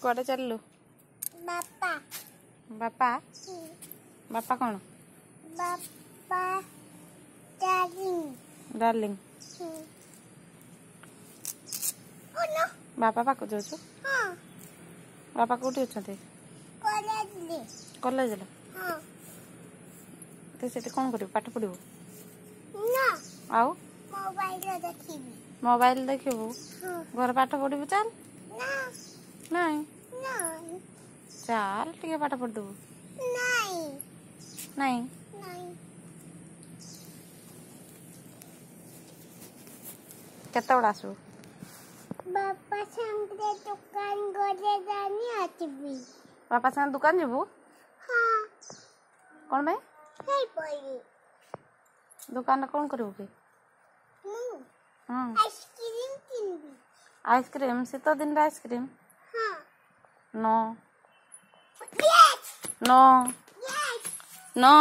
कुआडे चललु बापा बापा बापा कौन बापा डार्लिंग डार्लिंग बापा पाक जाऊ हाँ बापा कौटी अच्छा कॉलेज हाँ तो से कौन कर पाठ पढ़ू ना आउ मोबाइल देखिबू हाँ घर पाठ पढ़ू चल ना नहीं नहीं चल टे पाठ पढ़ देबू नहीं नहीं नहीं केते बड़ा आसू बापा संगे दुकान गले जानी आतीबी बापा संग दुकान जीबू हाँ कौन भाई नहीं पड़ी दुकान कौन करू के आइसक्रीम किनबी आइसक्रीम शीत दिन आइसक्रीम हाँ no yes no yes no